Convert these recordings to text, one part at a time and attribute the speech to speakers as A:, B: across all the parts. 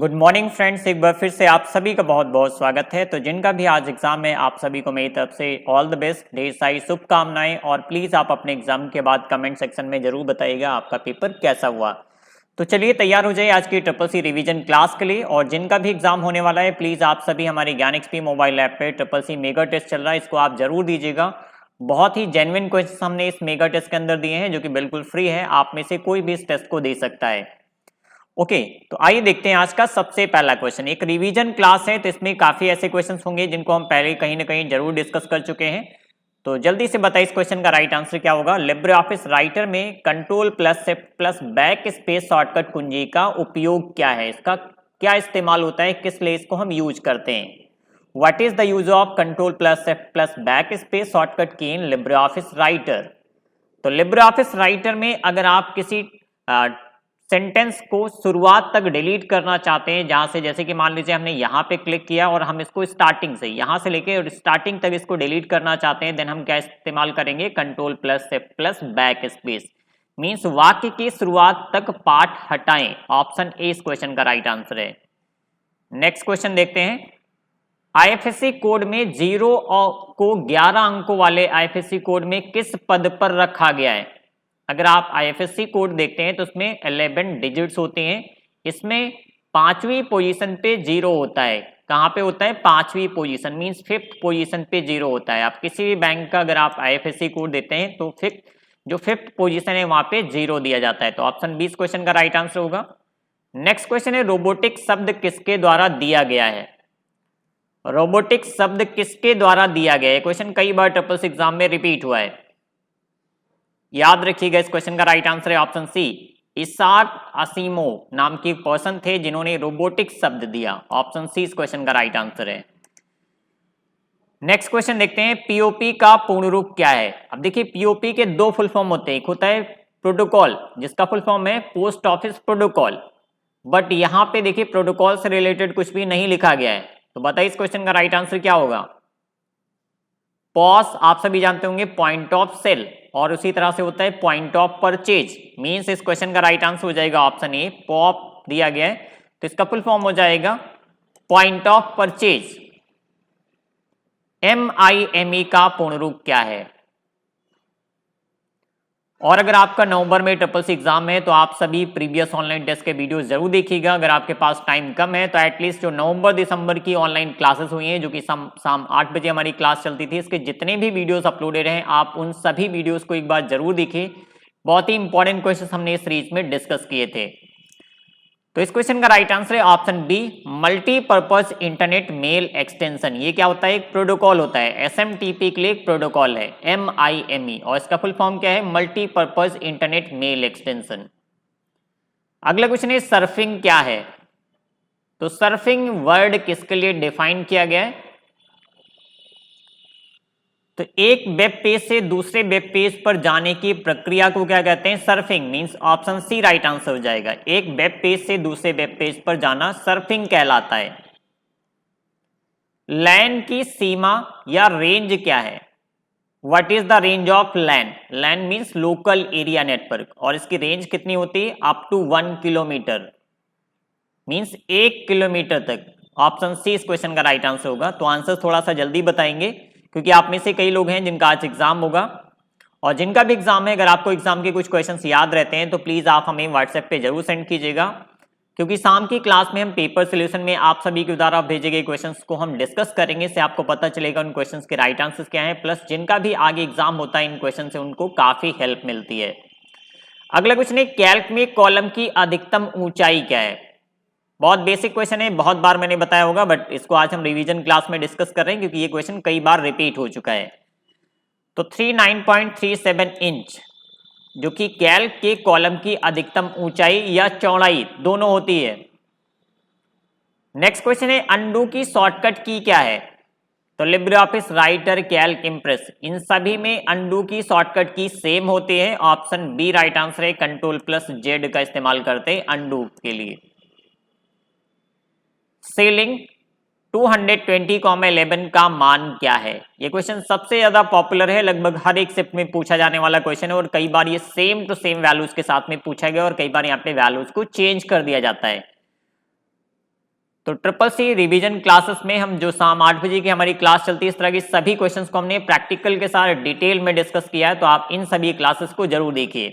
A: Good morning friends, एक बार फिर से आप सभी का बहुत बहुत स्वागत है। तो जिनका भी आज एग्जाम है आप सभी को मेरी तरफ से ऑल द बेस्ट, ढेर सारी शुभकामनाएं। और प्लीज़ आप अपने एग्जाम के बाद कमेंट सेक्शन में जरूर बताइएगा आपका पेपर कैसा हुआ। तो चलिए तैयार हो जाइए आज की ट्रिपल सी रिवीजन क्लास के लिए। और जिनका भी एग्जाम होने वाला है प्लीज़ आप सभी हमारे ज्ञान एक्सपी मोबाइल ऐप पे ट्रिपल सी मेगा टेस्ट चल रहा है, इसको आप जरूर दीजिएगा। बहुत ही जेन्युइन क्वेश्चन हमने इस मेगा टेस्ट के अंदर दिए हैं जो कि बिल्कुल फ्री है, आप में से कोई भी इस टेस्ट को दे सकता है। ओके तो आइए देखते हैं आज का सबसे पहला क्वेश्चन। एक रिवीजन क्लास है तो इसमें काफी ऐसे क्वेश्चंस होंगे जिनको हम पहले कहीं ना कहीं जरूर डिस्कस कर चुके हैं। तो जल्दी से बताइए इस क्वेश्चन का राइट आंसर क्या होगा। लिब्रे ऑफिस राइटर में control plus shift plus back space shortcut कुंजी का उपयोग क्या है, इसका क्या इस्तेमाल होता है, किस लिए इसको हम यूज करते हैं। What is the use of control plus shift plus back space shortcut की इन लिब्रे ऑफिस राइटर। तो लिब्रे ऑफिस राइटर में अगर आप किसी सेंटेंस को शुरुआत तक डिलीट करना चाहते हैं, जहां से जैसे कि मान लीजिए हमने यहाँ पे क्लिक किया और हम इसको स्टार्टिंग से यहाँ से लेके और स्टार्टिंग तक इसको डिलीट करना चाहते हैं, देन हम क्या इस्तेमाल करेंगे, control plus shift plus back space. Means वाक्य की शुरुआत तक पार्ट हटाएं। ऑप्शन ए इस क्वेश्चन का राइट आंसर है। नेक्स्ट क्वेश्चन देखते हैं। आईएफएससी कोड में 0 को 11 अंकों वाले आईएफएससी कोड में किस पद पर रखा गया है। अगर आप आईएफएससी कोड देखते हैं तो उसमें 11 डिजिट्स होते हैं, इसमें 5वीं पोजीशन पे 0 होता है। कहाँ पे होता है, 5वीं पोजीशन, मींस 5th पोजीशन पे 0 होता है। आप किसी भी बैंक का अगर आप आईएफएससी कोड देते हैं तो जो 5th पोजीशन है वहां पे 0 दिया जाता है। तो ऑप्शन बी इस क्वेश्चन का राइट आंसर होगा। नेक्स्ट क्वेश्चन है, रोबोटिक शब्द किसके द्वारा दिया गया है। रोबोटिक शब्द किसके द्वारा दिया गया है, क्वेश्चन कई बार ट्रिपल्स एग्जाम में रिपीट हुआ है, याद रखिएगा। इस क्वेश्चन का राइट आंसर है ऑप्शन सी। इसाक असीमोव नाम के पर्सन थे जिन्होंने रोबोटिक शब्द दिया। ऑप्शन सी इस क्वेश्चन का राइट आंसर है। नेक्स्ट क्वेश्चन देखते हैं, पीओपी का पूर्ण रूप क्या है। अब देखिए पीओपी के दो फुल फॉर्म होते हैं, एक होता है प्रोटोकॉल जिसका फुल फॉर्म है पोस्ट ऑफिस प्रोटोकॉल, बट यहां पे देखिए प्रोटोकॉल से रिलेटेड कुछ भी नहीं लिखा गया है। तो बताइए इस क्वेश्चन का राइट आंसर क्या होगा। पॉस आप सभी जानते होंगे पॉइंट ऑफ सेल, और उसी तरह से होता है पॉइंट ऑफ परचेज। मींस इस क्वेश्चन का राइट आंसर हो जाएगा ऑप्शन ए, पॉप दिया गया है तो इसका फुल फॉर्म हो जाएगा पॉइंट ऑफ परचेज। MIME का पूर्ण रूप क्या है। और अगर आपका नवंबर में ट्रिपल सी एग्जाम है तो आप सभी प्रीवियस ऑनलाइन टेस्ट के वीडियो जरूर देखिएगा। अगर आपके पास टाइम कम है तो एटलीस्ट जो नवंबर दिसंबर की ऑनलाइन क्लासेस हुई हैं, जो कि शाम 8 बजे हमारी क्लास चलती थी, इसके जितने भी वीडियोस अपलोडेड हैं आप उन सभी वीडियोस को एक बार जरूर देखिए। बहुत ही इंपॉर्टेंट क्वेश्चन हमने इस सीरीज में डिस्कस किए थे। तो इस क्वेश्चन का राइट आंसर है option B, multipurpose internet mail extension. ये क्या होता है, एक प्रोटोकॉल होता है, SMTP के लिए एक प्रोटोकॉल है MIME, और इसका फुल फॉर्म क्या है, मल्टीपर्पज इंटरनेट मेल एक्सटेंशन। अगला क्वेश्चन है, सर्फिंग क्या है। तो सर्फिंग वर्ड किसके लिए डिफाइन किया गया है। तो एक वेब पेज से दूसरे वेब पेज पर जाने की प्रक्रिया को क्या कहते हैं, surfing. Means option C right answer हो जाएगा। एक वेब पेज से दूसरे वेब पेज पर जाना सर्फिंग कहलाता है। लैन की सीमा या रेंज क्या है। What is the range of LAN. LAN means local area network, और इसकी रेंज कितनी होती है, up to 1 kilometre, means 1 kilometre तक। ऑप्शन सी इस क्वेश्चन का राइट आंसर होगा। तो आंसर थोड़ा सा जल्दी बताएंगे क्योंकि आप में से कई लोग हैं जिनका आज एग्जाम होगा, और जिनका भी एग्जाम है अगर आपको एग्जाम के कुछ क्वेश्चंस याद रहते हैं तो प्लीज आप हमें व्हाट्सएप पे जरूर सेंड कीजिएगा, क्योंकि शाम की क्लास में हम पेपर सोल्यूशन में आप सभी के द्वारा भेजे गए क्वेश्चंस को हम डिस्कस करेंगे। इससे आपको पता चलेगा उन क्वेश्चंस के राइट आंसर्स क्या हैं, प्लस जिनका भी आगे एग्जाम होता है इन क्वेश्चन से उनको काफी हेल्प मिलती है। अगला क्वेश्चन है, कैल्क में कॉलम की अधिकतम ऊंचाई क्या है। बहुत बेसिक क्वेश्चन है, बहुत बार मैंने बताया होगा, बट इसको आज हम रिवीजन क्लास में डिस्कस कर रहे हैं क्योंकि ये क्वेश्चन कई बार रिपीट हो चुका है। तो 39.37 इंच जो कि कैल्क के कॉलम की अधिकतम ऊंचाई या चौड़ाई दोनों होती है। नेक्स्ट क्वेश्चन है, अनडू की शॉर्टकट की क्या है। तो LibreOffice Writer, Calc, Impress, इन सभी में अनडू की शॉर्टकट की सेम होती है। ऑप्शन बी राइट आंसर है, कंट्रोल प्लस जेड का इस्तेमाल करते हैं अनडू के लिए। सीलिंग 220,11 का मान क्या है। ये क्वेश्चन सबसे ज्यादा पॉपुलर है, लगभग हर एक शिफ्ट में पूछा जाने वाला क्वेश्चन है, और कई बार ये सेम टू सेम वैल्यूज के साथ में पूछा गया और कई बार यहाँ पे वैल्यूज को चेंज कर दिया जाता है। तो ट्रिपल सी रिवीजन क्लासेस में हम जो शाम 8 बजे की हमारी क्लास चलती है, इस तरह की सभी क्वेश्चंस को हमने प्रैक्टिकल के साथ डिटेल में डिस्कस किया है, तो आप इन सभी क्लासेस को जरूर देखिए।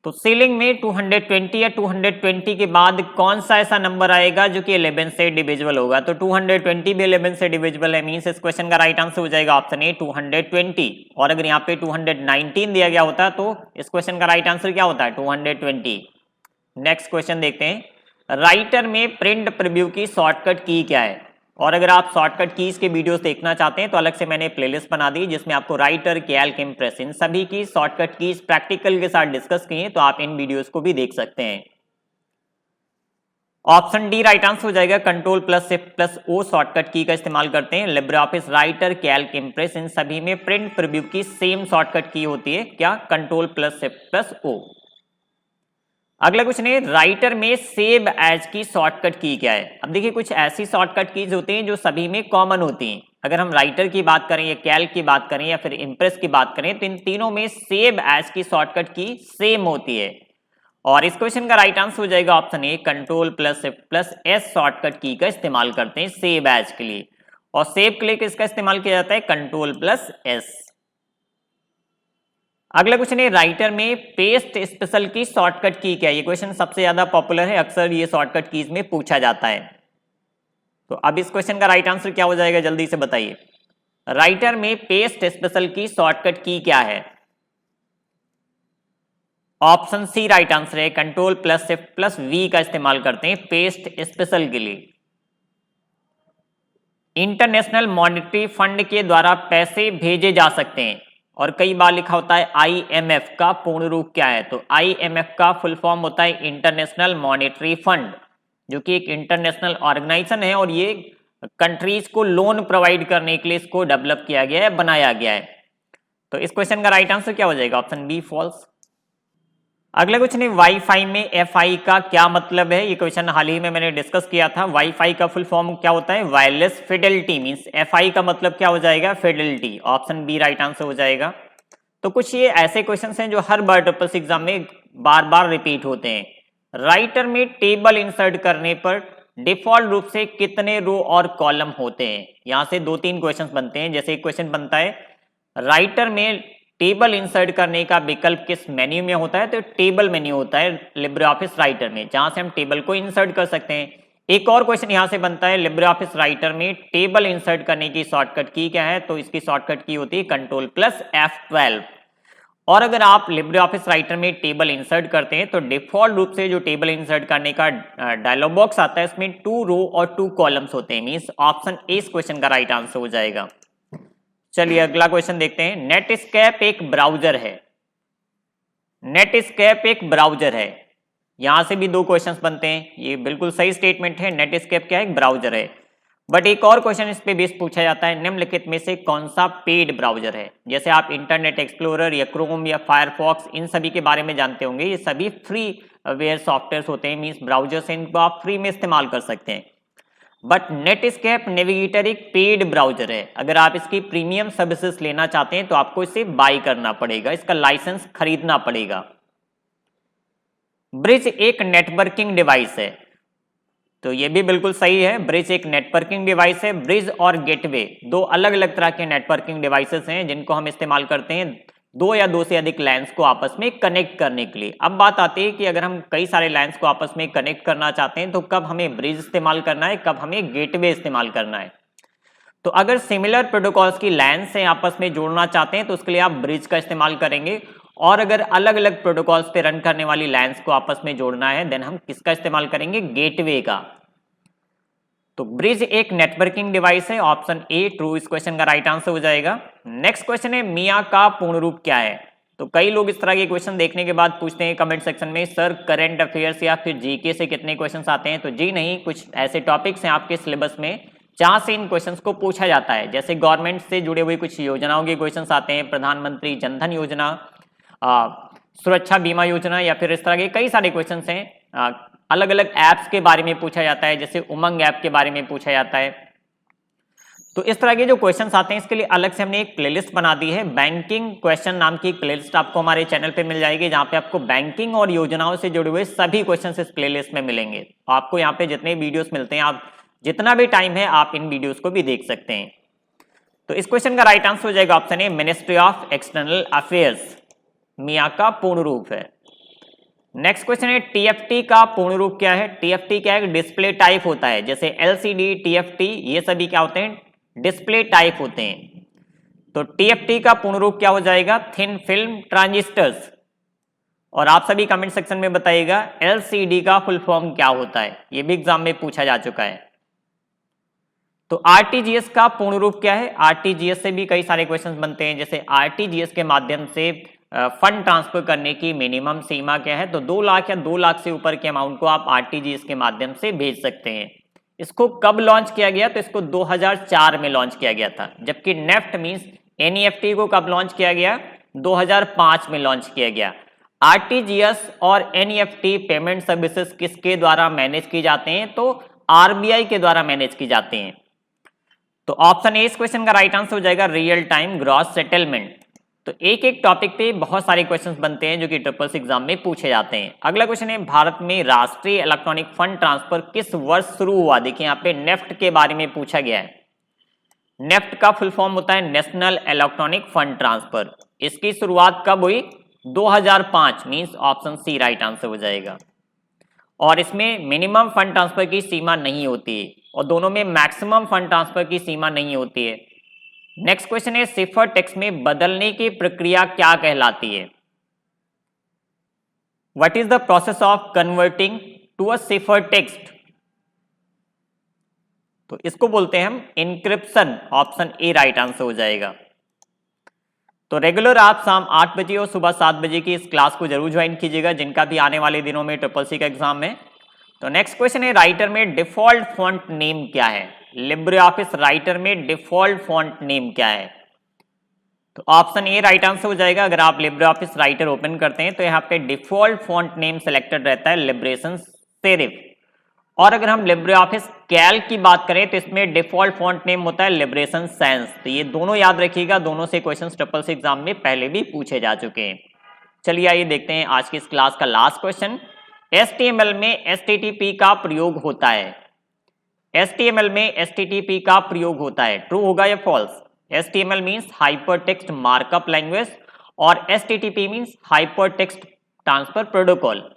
A: तो सीलिंग में 220 या 220 के बाद कौन सा ऐसा नंबर आएगा जो कि 11 से डिविजिबल होगा? तो 220 भी 11 से डिविजिबल है, मींस इस क्वेश्चन का राइट आंसर हो जाएगा ऑप्शन ए 220। और अगर यहाँ पे 219 दिया गया होता तो इस क्वेश्चन का राइट आंसर क्या होता है? 220। नेक्स्ट क्वेश्चन देखते हैं, राइटर में प्रिंट प्रीव्यू की शॉर्टकट की क्या है? और अगर आप शॉर्टकट कीज के वीडियोस देखना चाहते हैं तो अलग से मैंने प्लेलिस्ट बना दी जिसमें आपको राइटर, कैल्क, इंप्रेस इन सभी की शॉर्टकट कीज प्रैक्टिकल के साथ डिस्कस किए, तो आप इन वीडियोस को भी देख सकते हैं। ऑप्शन डी राइट आंसर हो जाएगा, control plus shift plus O shortcut की का इस्तेमाल करते हैं। LibreOffice Writer, Calc, Impress इन सभी में प्रिंट प्रीव्यू की सेम शॉर्टकट की होती है, क्या? Control plus shift plus O. अगला क्वेश्चन है, राइटर में सेव एज की शॉर्टकट की क्या है? अब देखिए कुछ ऐसी शॉर्टकट कीज होती हैं जो सभी में कॉमन होती हैं। अगर हम राइटर की बात करें या कैल्क की बात करें या फिर इंप्रेस की बात करें तो इन तीनों में सेव एज की शॉर्टकट की सेम होती है। और इस क्वेश्चन का राइट आंसर हो जाएगा ऑप्शन ए, control plus shift plus S shortcut की का इस्तेमाल करते हैं सेव एज के लिए। और सेव के लिए किसका इस्तेमाल किया जाता है? Control plus S. अगला क्वेश्चन है, राइटर में पेस्ट स्पेशल की शॉर्टकट की क्या है? ये क्वेश्चन सबसे ज्यादा पॉपुलर है, अक्सर ये शॉर्टकट कीज में पूछा जाता है। तो अब इस क्वेश्चन का राइट आंसर क्या हो जाएगा, जल्दी से बताइए। राइटर में पेस्ट स्पेशल की शॉर्टकट की क्या है? ऑप्शन सी राइट आंसर है, control plus shift plus V का इस्तेमाल करते हैं पेस्ट स्पेशल के लिए। इंटरनेशनल मॉनेटरी फंड के द्वारा पैसे भेजे जा सकते हैं और कई बार लिखा होता है IMF का पूर्ण रूप क्या है? तो IMF का फुल फॉर्म होता है इंटरनेशनल मॉनेटरी फंड, जो कि एक इंटरनेशनल ऑर्गेनाइजेशन है और ये कंट्रीज को लोन प्रोवाइड करने के लिए इसको डेवलप किया गया है, बनाया गया है। तो इस क्वेश्चन का राइट आंसर क्या हो जाएगा? Option B false. अगला क्वेश्चन है, वाईफाई में FI का क्या मतलब है? ये क्वेश्चन हाल ही में मैंने डिस्कस किया था। वाईफाई का फुल फॉर्म क्या होता है? वायरलेस फिडेलिटी, मींस FI का मतलब क्या हो जाएगा? Fidelity. Option B right answer हो जाएगा। तो कुछ ये ऐसे क्वेश्चंस हैं जो हर बार ट्रिपल सी एग्जाम में बार बार रिपीट होते हैं। राइटर में टेबल इंसर्ट करने पर डिफॉल्ट रूप से कितने रो और कॉलम होते हैं? यहां से 2-3 क्वेश्चन बनते हैं। जैसे एक क्वेश्चन बनता है, राइटर में टेबल इंसर्ट करने का विकल्प किस मेन्यू में होता है? तो टेबल मेन्यू होता है लिब्रे ऑफिस राइटर में, जहां से हम टेबल को इंसर्ट कर सकते हैं। एक और क्वेश्चन यहां से बनता है, लिब्रे ऑफिस राइटर में टेबल इंसर्ट करने की शॉर्टकट की क्या है? तो इसकी शॉर्टकट की होती है कंट्रोल प्लस F12। और अगर आप लिब्रे ऑफिस राइटर में टेबल इंसर्ट करते हैं तो डिफॉल्ट रूप से जो टेबल इंसर्ट करने का डायलॉग बॉक्स आता है इसमें 2 रो और 2 कॉलम्स होते हैं, मींस ऑप्शन ए इस क्वेश्चन का राइट आंसर हो जाएगा। चलिए अगला क्वेश्चन देखते हैं, नेटस्केप एक ब्राउजर है। नेटस्केप एक ब्राउजर है, यहां से भी 2 क्वेश्चंस बनते हैं। ये बिल्कुल सही स्टेटमेंट है, नेटस्केप क्या है? एक ब्राउजर है। बट एक और क्वेश्चन इस पे बेस पूछा जाता है, निम्नलिखित में से कौन सा पेड ब्राउजर है? जैसे आप इंटरनेट एक्सप्लोरर या क्रोम या फायरफॉक्स इन सभी के बारे में जानते होंगे, ये सभी फ्री वेयर सॉफ्टवेयर होते हैं, मींस ब्राउजर्स हैं, इनको आप फ्री में इस्तेमाल कर सकते हैं। बट नेटस्केप नेविगेटर एक पेड ब्राउजर है। अगर आप इसकी प्रीमियम सर्विसेज लेना चाहते हैं तो आपको इसे बाय करना पड़ेगा, इसका लाइसेंस खरीदना पड़ेगा। ब्रिज एक नेटवर्किंग डिवाइस है, तो ये भी बिल्कुल सही है, ब्रिज एक नेटवर्किंग डिवाइस है। ब्रिज और गेटवे 2 अलग अलग तरह के नेटवर्किंग डिवाइसेस हैं जिनको हम इस्तेमाल करते हैं 2 या 2 से अधिक लाइन्स को आपस में कनेक्ट करने के लिए। अब बात आती है कि अगर हम कई सारे लाइन्स को आपस में कनेक्ट करना चाहते हैं तो कब हमें ब्रिज इस्तेमाल करना है, कब हमें गेटवे इस्तेमाल करना है। तो अगर सिमिलर प्रोटोकॉल्स की लाइन से आपस में जोड़ना चाहते हैं तो उसके लिए आप ब्रिज का इस्तेमाल करेंगे, और अगर अलग अलग प्रोटोकॉल्स पे रन करने वाली लाइन्स को आपस में जोड़ना है देन हम किसका इस्तेमाल करेंगे? गेटवे का। तो ब्रिज एक नेटवर्किंग डिवाइस है, ऑप्शन ए ट्रू इस क्वेश्चन का राइट आंसर हो जाएगा। नेक्स्ट क्वेश्चन है, मिया का पूर्ण रूप क्या है? तो कई लोग इस तरह के क्वेश्चन देखने के बाद पूछते हैं कमेंट सेक्शन में, सर करंट अफेयर्स या फिर जीके से कितने क्वेश्चंस आते हैं? तो जी नहीं, कुछ ऐसे टॉपिक्स हैं आपके सिलेबस में जहां से इन क्वेश्चंस को पूछा जाता है। जैसे गवर्नमेंट से जुड़े हुए कुछ योजनाओं के क्वेश्चंस आते हैं, प्रधानमंत्री जनधन योजना, सुरक्षा बीमा योजना, या फिर इस तरह के कई सारे क्वेश्चंस हैं। अलग अलग ऐप्स के बारे में पूछा जाता है, जैसे उमंग ऐप के बारे में पूछा जाता है। तो इस तरह के जो क्वेश्चंस आते हैं इसके लिए अलग से हमने एक प्लेलिस्ट बना दी है, बैंकिंग क्वेश्चन नाम की एक प्लेलिस्ट आपको हमारे चैनल पे मिल जाएगी, जहां पे आपको बैंकिंग और योजनाओं से जुड़े हुए सभी क्वेश्चंस इस प्लेलिस्ट में मिलेंगे। आपको यहाँ पे जितने वीडियोस मिलते हैं आप जितना भी टाइम है आप इन वीडियोस को भी देख सकते हैं। तो इस क्वेश्चन का राइट आंसर हो जाएगा option A, ministry of external affairs, MEA का पूर्ण रूप है। नेक्स्ट क्वेश्चन है, टीएफटी का पूर्ण रूप क्या है? टीएफटी क्या है? डिस्प्ले टाइप होता है, जैसे एलसीडी, टीएफटी, ये सभी क्या होते हैं? डिस्प्ले टाइप होते हैं। तो टीएफटी का पूर्ण रूप क्या हो जाएगा? Thin film transistors. और आप सभी कमेंट सेक्शन में बताइएगा एलसीडी का फुल फॉर्म क्या होता है, ये भी एग्जाम में पूछा जा चुका है। तो आरटीजीएस का पूर्ण रूप क्या है? आरटीजीएस से भी कई सारे क्वेश्चंस बनते हैं, जैसे आरटीजीएस के माध्यम से फंड ट्रांसफर करने की मिनिमम सीमा क्या है? तो 2 लाख या 2 लाख से ऊपर के अमाउंट को आप आरटीजीएस के माध्यम से भेज सकते हैं। इसको कब लॉन्च किया गया? तो इसको 2004 में लॉन्च किया गया था, जबकि नेफ्ट मींस एनईएफटी को कब लॉन्च किया गया? 2005 में लॉन्च किया गया। आरटीजीएस और एनईएफटी पेमेंट सर्विसेज किसके द्वारा मैनेज की जाते हैं? तो आरबीआई के द्वारा मैनेज की जाते हैं। तो ऑप्शन ए इस क्वेश्चन का राइट आंसर हो जाएगा, रियल टाइम ग्रॉस सेटलमेंट। तो एक एक टॉपिक पे बहुत सारे क्वेश्चंस बनते हैं जो कि ट्रिपल सी एग्जाम में पूछे जाते हैं। अगला क्वेश्चन है, भारत में राष्ट्रीय इलेक्ट्रॉनिक फंड ट्रांसफर किस वर्ष शुरू हुआ? देखिए यहाँ पे नेफ्ट के बारे में पूछा गया है। नेफ्ट का फुल फॉर्म होता है नेशनल इलेक्ट्रॉनिक फंड ट्रांसफर। इसकी शुरुआत कब हुई? 2005, means option C right answer हो जाएगा। और इसमें मिनिमम फंड ट्रांसफर की सीमा नहीं होती है और दोनों में मैक्सिमम फंड ट्रांसफर की सीमा नहीं होती है। नेक्स्ट क्वेश्चन है, सिफर टेक्स्ट में बदलने की प्रक्रिया क्या कहलाती है? What is the process of converting to a cipher text? तो इसको बोलते हैं हम encryption. Option A right answer हो जाएगा। तो रेगुलर आप शाम 8 बजे और सुबह 7 बजे की इस क्लास को जरूर ज्वाइन कीजिएगा, जिनका भी आने वाले दिनों में ट्रिपल सी का एग्जाम है। तो नेक्स्ट क्वेश्चन है, राइटर में डिफॉल्ट फॉन्ट नेम क्या है? लिब्रे ऑफिस राइटर में डिफॉल्ट फॉन्ट नेम क्या है? तो ऑप्शन ए राइट आंसर हो जाएगा। अगर आप लिब्रे ऑफिस राइटर ओपन करते हैं तो यहाँ पे डिफॉल्ट फॉन्ट नेम सेलेक्टेड रहता है लिब्रेशन सेरिफ। और अगर हम लिब्रे ऑफिस कैल्क की बात करें तो इसमें डिफॉल्ट फॉन्ट नेम होता है लिब्रेशन सैंस। तो ये दोनों याद रखिएगा, दोनों से क्वेश्चन ट्रिपल सी एग्जाम में पहले भी पूछे जा चुके हैं। चलिए आइए देखते हैं आज की इस क्लास का लास्ट क्वेश्चन। HTML में HTTP का प्रयोग होता है। HTML में HTTP का प्रयोग होता है, ट्रू होगा या false? HTML means hypertext markup language और HTTP means hypertext transfer protocol.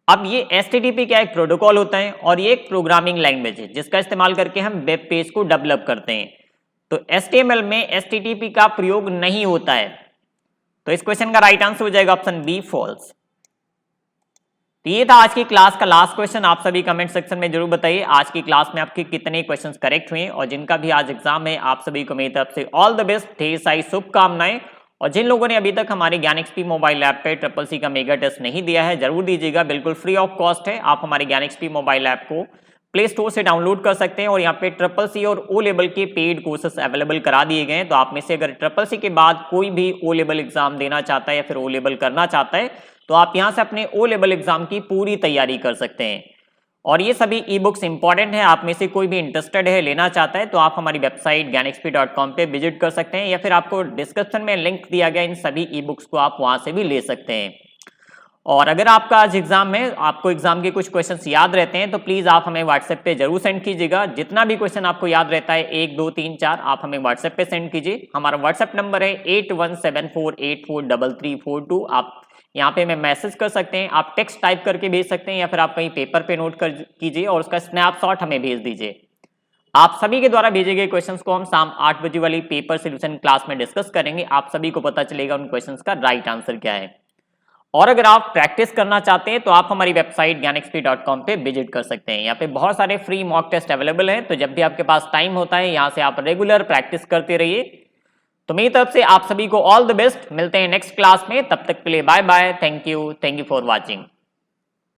A: अब ये HTTP क्या एक प्रोटोकॉल होता है और ये एक प्रोग्रामिंग लैंग्वेज है जिसका इस्तेमाल करके हम वेब पेज को डेवलप करते हैं। तो HTML में HTTP का प्रयोग नहीं होता है। तो इस क्वेश्चन का राइट आंसर हो जाएगा ऑप्शन बी, फॉल्स। तो ये था आज की क्लास का लास्ट क्वेश्चन। आप सभी कमेंट सेक्शन में जरूर बताइए आज की क्लास में आपके कितने क्वेश्चंस करेक्ट हुए और जिनका भी आज एग्जाम है आप सभी को मेरी तरफ से ऑल द बेस्ट, ढेर सारी शुभकामनाएं। और जिन लोगों ने अभी तक हमारे ज्ञान एक्सपी मोबाइल ऐप पे ट्रिपल सी का मेगा टेस्ट नहीं दिया है जरूर दीजिएगा, बिल्कुल फ्री ऑफ कॉस्ट है। आप हमारे ज्ञान एक्सपी मोबाइल ऐप को प्ले स्टोर से डाउनलोड कर सकते हैं और यहाँ पे ट्रिपल सी और ओ लेवल के पेड कोर्सेस अवेलेबल करा दिए गए हैं। तो आप में से अगर ट्रिपल सी के बाद कोई भी ओ लेवल एग्जाम देना चाहता है या फिर ओ लेवल करना चाहता है तो आप यहाँ से अपने ओ लेवल एग्जाम की पूरी तैयारी कर सकते हैं। और ये सभी ई बुक्स इंपॉर्टेंट है, आप में से कोई भी इंटरेस्टेड है लेना चाहता है तो आप हमारी वेबसाइट ज्ञानxp.com पे विजिट कर सकते हैं या फिर आपको डिस्क्रिप्शन में लिंक दिया गया, इन सभी ई बुक्स को आप वहां से भी ले सकते हैं। और अगर आपका आज एग्जाम में आपको एग्जाम के कुछ क्वेश्चंस याद रहते हैं तो प्लीज आप हमें व्हाट्सएप पे जरूर सेंड कीजिएगा। जितना भी क्वेश्चन आपको याद रहता है 1 2 3 4 आप हमें व्हाट्सएप पे सेंड कीजिए। हमारा व्हाट्सएप नंबर है 8174843342। आप यहाँ पे मैं मैसेज कर सकते हैं, आप टेक्स्ट टाइप करके भेज सकते हैं या फिर आप कहीं पेपर पे नोट कर कीजिए और उसका स्नैपशॉट हमें भेज दीजिए। आप सभी के द्वारा भेजे गए क्वेश्चंस को हम शाम 8 बजे वाली पेपर सोल्यूशन क्लास में डिस्कस करेंगे। आप सभी को पता चलेगा उन क्वेश्चंस का राइट आंसर क्या है। और अगर आप प्रैक्टिस करना चाहते हैं तो आप हमारी वेबसाइट ज्ञानxp.com पे विजिट कर सकते हैं। यहाँ पे बहुत सारे फ्री मॉक टेस्ट अवेलेबल हैं, तो जब भी आपके पास टाइम होता है यहाँ से आप रेगुलर प्रैक्टिस करते रहिए। तो मेरी तरफ से आप सभी को ऑल द बेस्ट, मिलते हैं नेक्स्ट क्लास में, तब तक के लिए bye bye, thank you for watching.